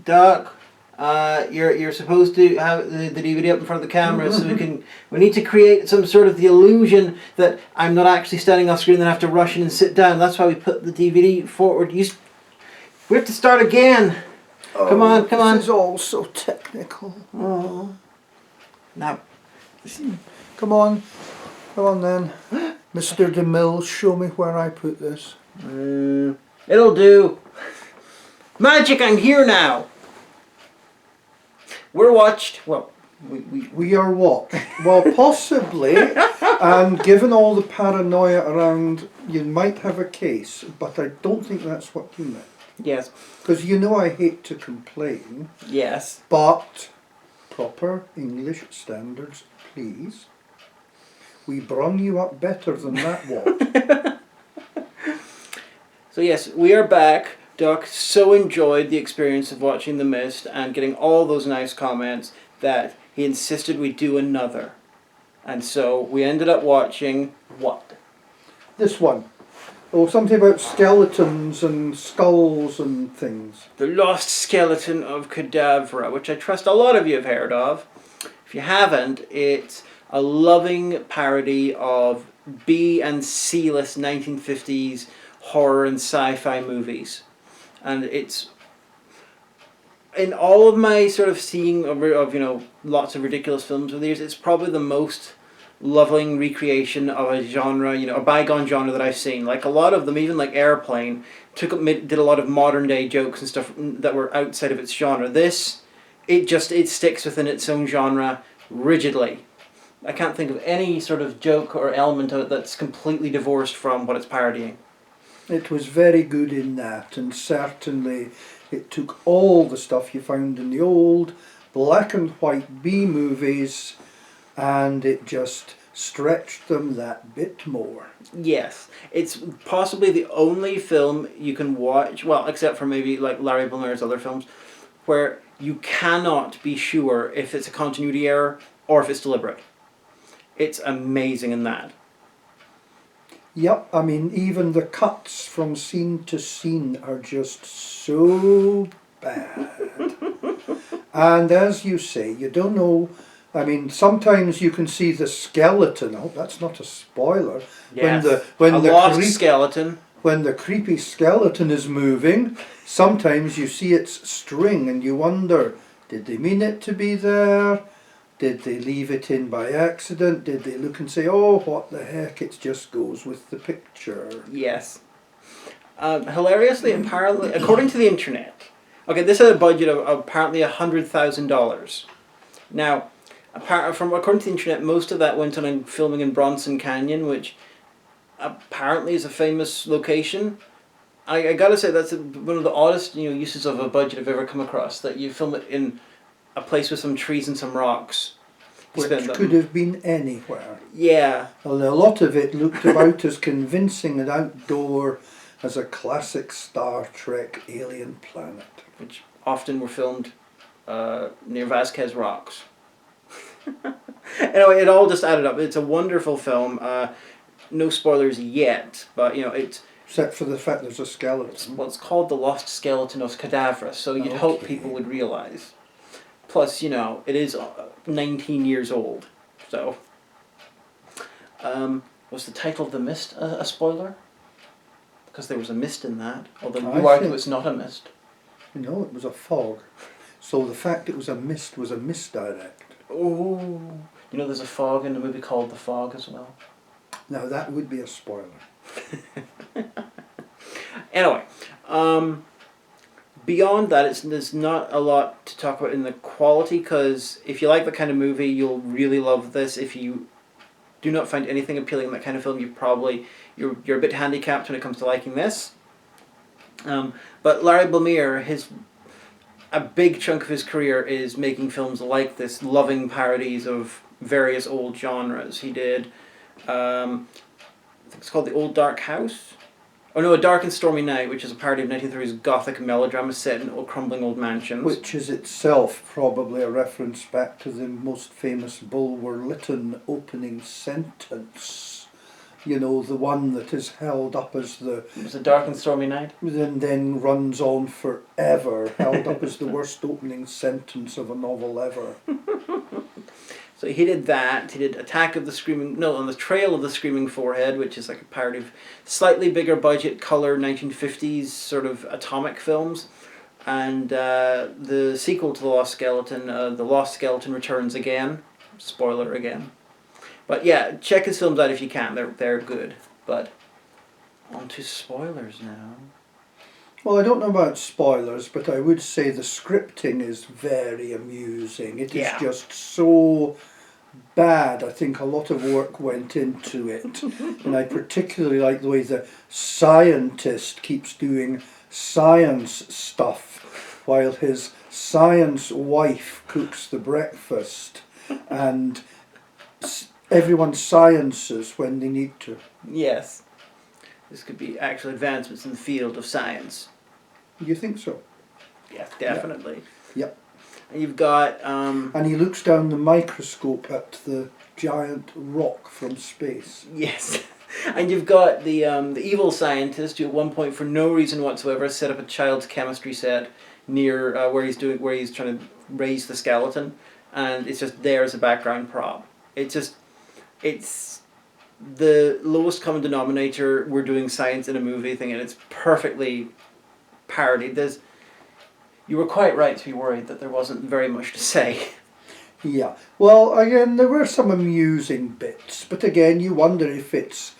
Doc, you're supposed to have the DVD up in front of the camera so we need to create some sort of the illusion that I'm not actually standing off screen and then I have to rush in and sit down. That's why we put the DVD forward. We have to start again. Oh, come on. This is all so technical. Oh. Now. Come on then. Mr. DeMille, show me where I put this. It'll do. Magic, I'm here now. We're watched. Well, we are what? Well, possibly. And given all the paranoia around, you might have a case. But I don't think that's what you meant. Yes. Because you know I hate to complain. Yes. But proper English standards, please. We brung you up better than that was. So yes, we are back. Doc so enjoyed the experience of watching The Mist and getting all those nice comments that he insisted we do another. And so we ended up watching what? This one. Oh, something about skeletons and skulls and things. The Lost Skeleton of Cadavra, which I trust a lot of you have heard of. If you haven't, it's a loving parody of B and C-list 1950s horror and sci-fi movies. And it's, in all of my sort of seeing of lots of ridiculous films over the years, it's probably the most loving recreation of a genre, a bygone genre that I've seen. Like a lot of them, even like Airplane, did a lot of modern day jokes and stuff that were outside of its genre. This, it sticks within its own genre rigidly. I can't think of any sort of joke or element of it that's completely divorced from what it's parodying. It was very good in that, and certainly it took all the stuff you found in the old black and white B movies and it just stretched them that bit more. Yes, it's possibly the only film you can watch, well, except for maybe like Larry Blumer's other films, where you cannot be sure if it's a continuity error or if it's deliberate. It's amazing in that. Yep, I mean, even the cuts from scene to scene are just so bad. And as you say, you don't know, I mean, sometimes you can see the skeleton. I hope that's not a spoiler. Yes, when a lost skeleton. When the creepy skeleton is moving, sometimes you see its string and you wonder, did they mean it to be there? Did they leave it in by accident? Did they look and say, oh, what the heck, it just goes with the picture? Yes. Hilariously, apparently, according to the internet, okay, this had a budget of apparently $100,000. Now, according to the internet, most of that went on filming in Bronson Canyon, which apparently is a famous location. I gotta say, that's one of the oddest uses of a budget I've ever come across, that you film it in a place with some trees and some rocks. Which could have been anywhere. Yeah. Well, a lot of it looked about as convincing and outdoor as a classic Star Trek alien planet. Which often were filmed near Vasquez Rocks. Anyway, it all just added up. It's a wonderful film. No spoilers yet, but it's... Except for the fact there's a skeleton. Well, it's called The Lost Skeleton of Cadavra, so you'd hope people would realise. Plus, it is 19 years old, so... was the title of The Mist a spoiler? Because there was a mist in that, although you argue it's not a mist. No, it was a fog. So the fact it was a mist was a misdirect. Oh, there's a fog in a movie called The Fog as well. Now that would be a spoiler. Anyway, beyond that, there's not a lot to talk about in the quality, because if you like that kind of movie, you'll really love this. If you do not find anything appealing in that kind of film, you're a bit handicapped when it comes to liking this. But Larry Blumer, a big chunk of his career is making films like this, loving parodies of various old genres. He did, I think it's called The Old Dark House. Oh no, A Dark and Stormy Night, which is a parody of 1930s gothic melodrama set in crumbling old mansions. Which is itself probably a reference back to the most famous Bulwer Lytton opening sentence. You know, the one that is held up as the... It was a dark and stormy night. then runs on forever, held up as the worst opening sentence of a novel ever. So he did that. He did On the Trail of the Screaming Forehead, which is like a parody of slightly bigger budget, color 1950s sort of atomic films. And the sequel to The Lost Skeleton, The Lost Skeleton Returns Again. Spoiler again. But yeah, check his films out if you can. They're good. But on to spoilers now. Well, I don't know about spoilers, but I would say the scripting is very amusing. It is just so bad. I think a lot of work went into it. And I particularly like the way the scientist keeps doing science stuff while his science wife cooks the breakfast. And everyone sciences when they need to. Yes. This could be actual advancements in the field of science. You think so? Yes, definitely. Yep. And you've got... And he looks down the microscope at the giant rock from space. Yes. And you've got the evil scientist who at one point, for no reason whatsoever, set up a child's chemistry set near where he's trying to raise the skeleton. And it's just there as a background prop. It's the lowest common denominator, we're doing science in a movie thing, and it's perfectly parodied. You were quite right to be worried that there wasn't very much to say. Yeah. Well, again, there were some amusing bits, but again, you wonder if it's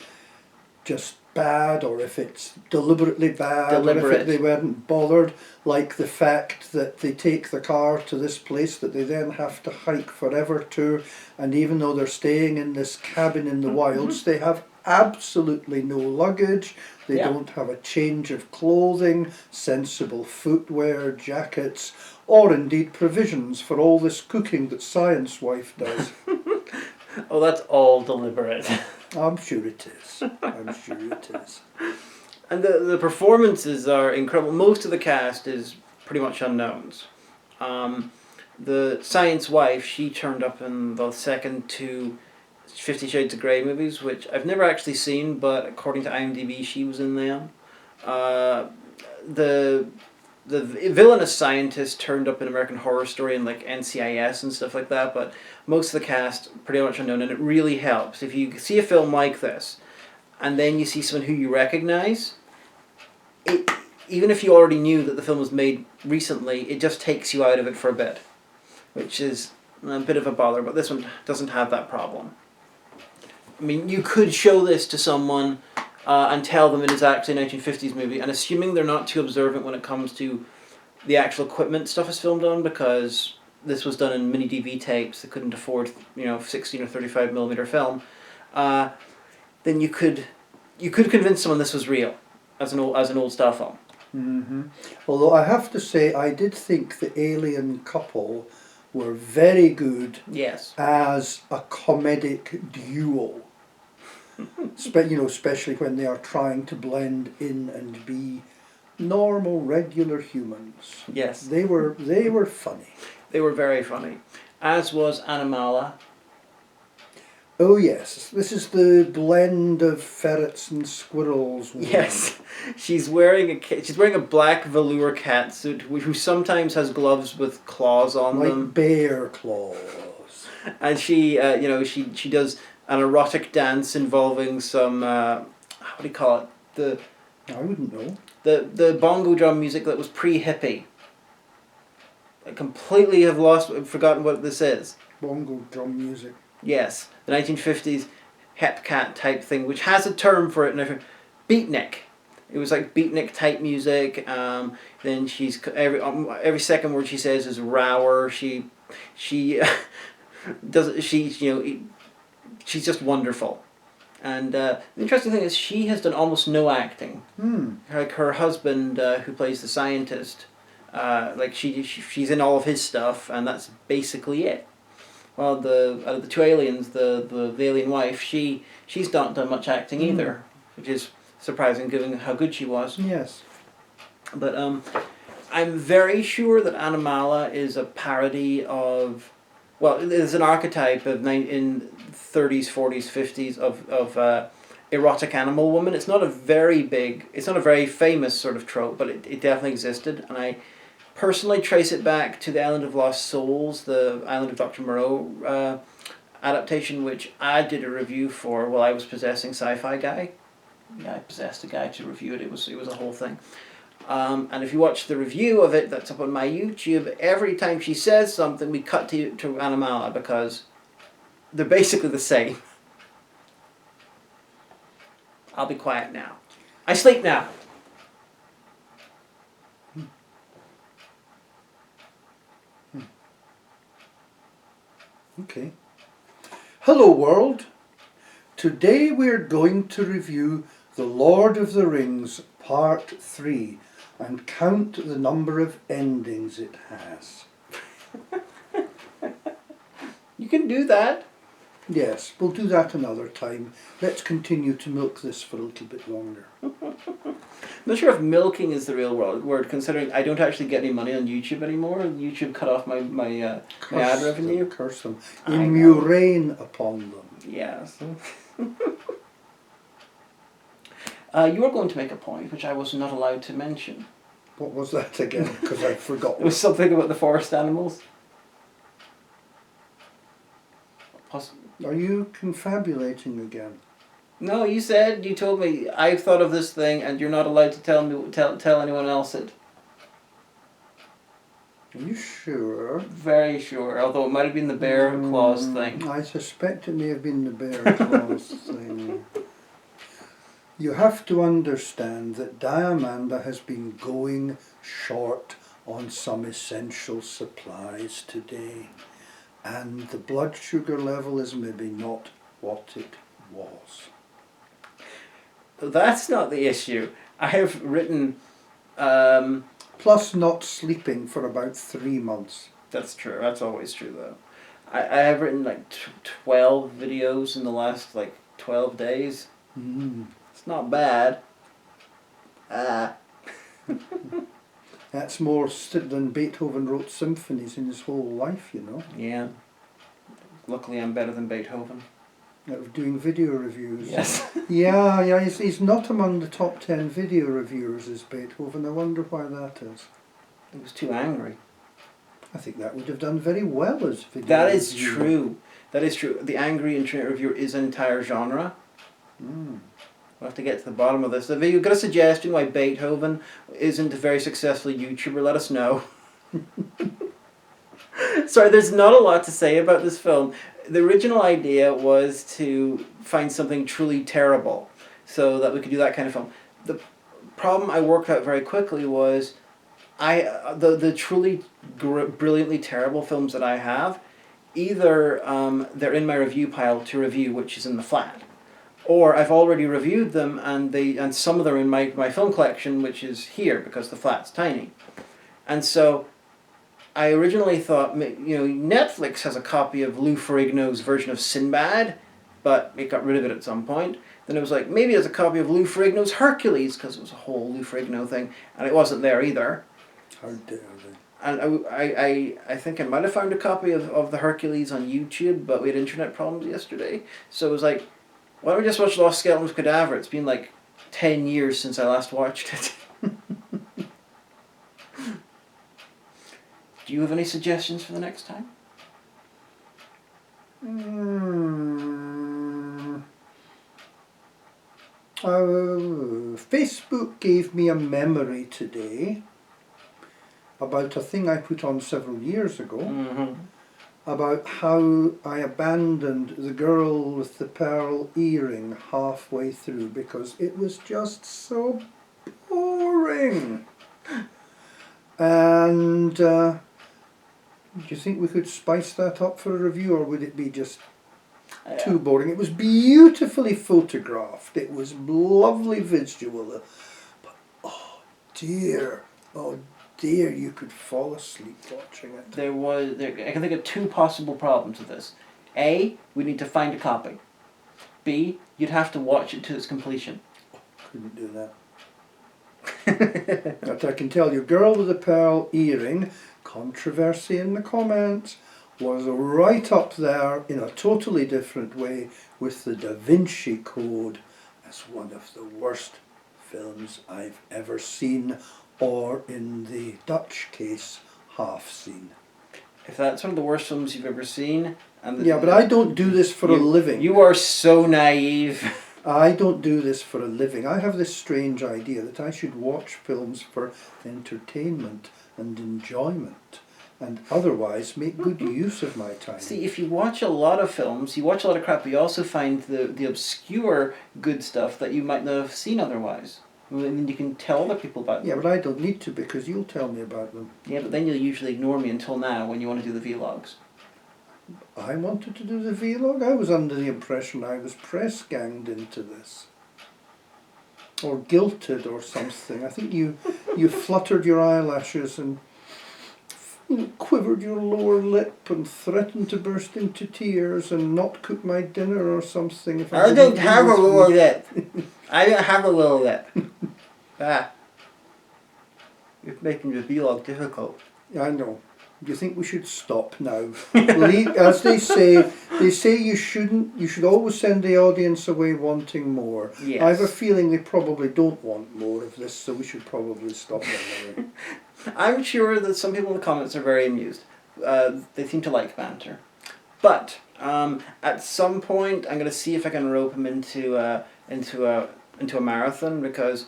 just bad or if it's deliberately bad, or if they weren't bothered, like the fact that they take the car to this place that they then have to hike forever to, and even though they're staying in this cabin in the wilds, they have absolutely no luggage, they don't have a change of clothing, sensible footwear, jackets, or indeed provisions for all this cooking that Science Wife does. Oh, that's all deliberate. I'm sure it is. I'm sure it is. And the performances are incredible. Most of the cast is pretty much unknowns. The Science Wife, she turned up in the second two 50 Shades of Grey movies, which I've never actually seen, but according to IMDb, she was in them. The villainous scientist turned up in American Horror Story and like NCIS and stuff like that, but most of the cast pretty much unknown, and it really helps. If you see a film like this, and then you see someone who you recognise, even if you already knew that the film was made recently, it just takes you out of it for a bit, which is a bit of a bother, but this one doesn't have that problem. I mean, you could show this to someone and tell them it is actually a 1950s movie, and assuming they're not too observant when it comes to the actual equipment stuff is filmed on, because this was done in mini DV tapes that couldn't afford 16 or 35 millimeter film, then you could convince someone this was real as an old style film. Mm-hmm. Although I have to say, I did think the alien couple were very good as a comedic duo. Especially when they are trying to blend in and be normal, regular humans. Yes. They were funny. They were very funny. As was Animala. Oh yes, this is the blend of ferrets and squirrels. Yes, she's wearing a black velour catsuit, who sometimes has gloves with claws on them, like bear claws. And she does an erotic dance involving some what do you call it? I wouldn't know. The bongo drum music that was pre-hippie. I completely have forgotten what this is. Bongo drum music. Yes, the 1950s hep cat type thing, which has a term for it. Beatnik. It was like beatnik type music. Then she's every second word she says is rower. She's just wonderful. And the interesting thing is she has done almost no acting. Like her husband, who plays the scientist, she's in all of his stuff, and that's basically it. Well, out of the two aliens, the alien wife, she's not done much acting either, which is surprising given how good she was. Yes. But I'm very sure that Animala is a parody of, well, there's an archetype in 30s, 40s, 50s of erotic animal woman. It's not a very famous sort of trope, but it definitely existed. And I personally trace it back to the Island of Lost Souls, the Island of Dr. Moreau adaptation, which I did a review for while I was possessing Sci-Fi Guy. Yeah, I possessed a guy to review it. It was a whole thing. And if you watch the review of it, that's up on my YouTube, every time she says something, we cut to Animala because they're basically the same. I'll be quiet now. I sleep now. Okay. Hello world. Today we're going to review The Lord of the Rings Part 3 and count the number of endings it has. You can do that. Yes, we'll do that another time. Let's continue to milk this for a little bit longer. I'm not sure if milking is the real word, considering I don't actually get any money on YouTube anymore. YouTube cut off my ad revenue. Curse them. Immurane upon them. Yes. You were going to make a point, which I was not allowed to mention. What was that again? Because I forgot. It was something about the forest animals. Are you confabulating again? No, you told me, I've thought of this thing and you're not allowed to tell anyone else it. Are you sure? Very sure, although it might have been the bear claws thing. I suspect it may have been the bear claws thing. You have to understand that Diamanda has been going short on some essential supplies today. And the blood sugar level is maybe not what it was. That's not the issue. I have written... Plus not sleeping for about 3 months. That's true. That's always true, though. I have written like 12 videos in the last 12 days. It's not bad. That's more than Beethoven wrote symphonies in his whole life, you know. Yeah. Luckily I'm better than Beethoven. Of doing video reviews. Yes. Yeah, he's not among the top 10 video reviewers as Beethoven. I wonder why that is. He was too angry. I think that would have done very well as video That is reviewer. true. That is true. The angry internet reviewer is an entire genre. We'll have to get to the bottom of this. If you've got a suggestion why Beethoven isn't a very successful YouTuber, let us know. Sorry, there's not a lot to say about this film. The original idea was to find something truly terrible so that we could do that kind of film. The problem I worked out very quickly was the truly brilliantly terrible films that I have, either they're in my review pile to review, which is in the flat, or I've already reviewed them and some of them are in my film collection, which is here because the flat's tiny. And so I originally thought, Netflix has a copy of Lou Ferrigno's version of Sinbad, but it got rid of it at some point. Then it was like, maybe there's a copy of Lou Ferrigno's Hercules, because it was a whole Lou Ferrigno thing, and it wasn't there either. How dare they? And I think I might have found a copy of the Hercules on YouTube, but we had internet problems yesterday. So it was like, why don't we just watch Lost Skeletons of Cadavra? It's been 10 years since I last watched it. Do you have any suggestions for the next time? Facebook gave me a memory today about a thing I put on several years ago about how I abandoned The Girl with the Pearl Earring halfway through because it was just so boring. And do you think we could spice that up for a review, or would it be just too boring? It was beautifully photographed. It was lovely visual. But oh dear, you could fall asleep watching it. I can think of two possible problems with this. A, we need to find a copy. B, you'd have to watch it to its completion. Couldn't do that. But I can tell you, Girl with a Pearl Earring, controversy in the comments, was right up there in a totally different way with the Da Vinci Code as one of the worst films I've ever seen, or in the Dutch case, half seen. If that's one of the worst films you've ever seen, and Yeah, but I don't do this for a living. You are so naive. I don't do this for a living. I have this strange idea that I should watch films for entertainment and enjoyment, and otherwise make good use of my time. See, if you watch a lot of films, you watch a lot of crap, but you also find the obscure good stuff that you might not have seen otherwise. And then you can tell other people about them. Yeah, but I don't need to, because you'll tell me about them. Yeah, but then you'll usually ignore me until now when you want to do the vlogs. I wanted to do the vlog. I was under the impression I was press ganged into this. Or guilted or something. I think you fluttered your eyelashes and quivered your lower lip and threatened to burst into tears and not cook my dinner or something. If I don't have a lower lip. I don't have a lower lip. You're making the vlog difficult. I know. Do you think we should stop now? As they say you shouldn't. You should always send the audience away wanting more. Yes. I have a feeling they probably don't want more of this, so we should probably stop anyway. I'm sure that some people in the comments are very amused. They seem to like banter. But at some point, I'm going to see if I can rope them into a marathon, because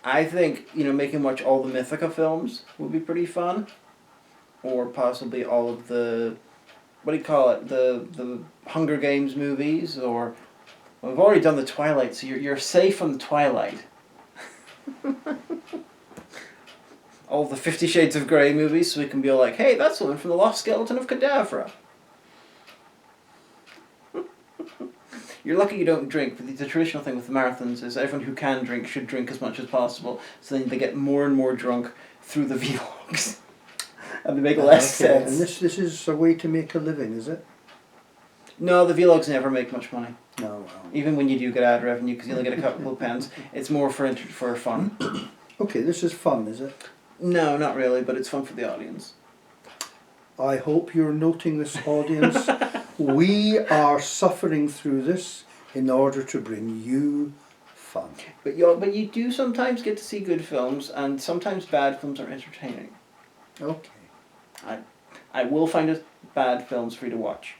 I think making watch all the Mythica films would be pretty fun. Or possibly all of the, what do you call it, the Hunger Games movies, or, well, we've already done the Twilight, so you're safe from the Twilight. All the 50 Shades of Grey movies, so we can be all like, hey, that's the one from the Lost Skeleton of Cadavra. You're lucky you don't drink, but the traditional thing with the marathons is everyone who can drink should drink as much as possible, so then they get more and more drunk through the vlogs. And they make less sense. And this is a way to make a living, is it? No, the vlogs never make much money. No, well. Even when you do get ad revenue, because you only get a couple of pence, it's more for fun. Okay, this is fun, is it? No, not really, but it's fun for the audience. I hope you're noting this, audience. We are suffering through this in order to bring you fun. But you do sometimes get to see good films, and sometimes bad films are entertaining. Okay. I will find bad films for you to watch.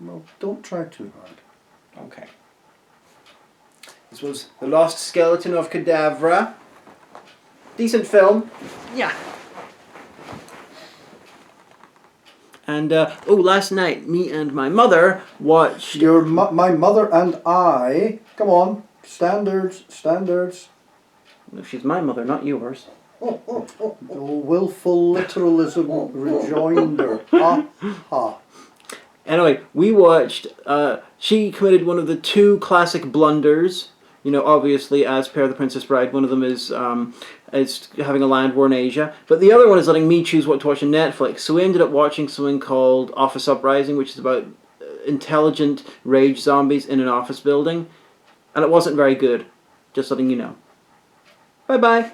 Well, don't try too hard. Okay. This was The Lost Skeleton of Cadavra. Decent film. Yeah. And, last night, me and my mother watched... My mother and I... Come on. Standards. She's my mother, not yours. Oh, willful literalism rejoinder. Ha, ha. Anyway, we watched... she committed one of the two classic blunders. Obviously, as per The Princess Bride, one of them is having a land war in Asia. But the other one is letting me choose what to watch on Netflix. So we ended up watching something called Office Uprising, which is about intelligent rage zombies in an office building. And it wasn't very good. Just letting you know. Bye-bye.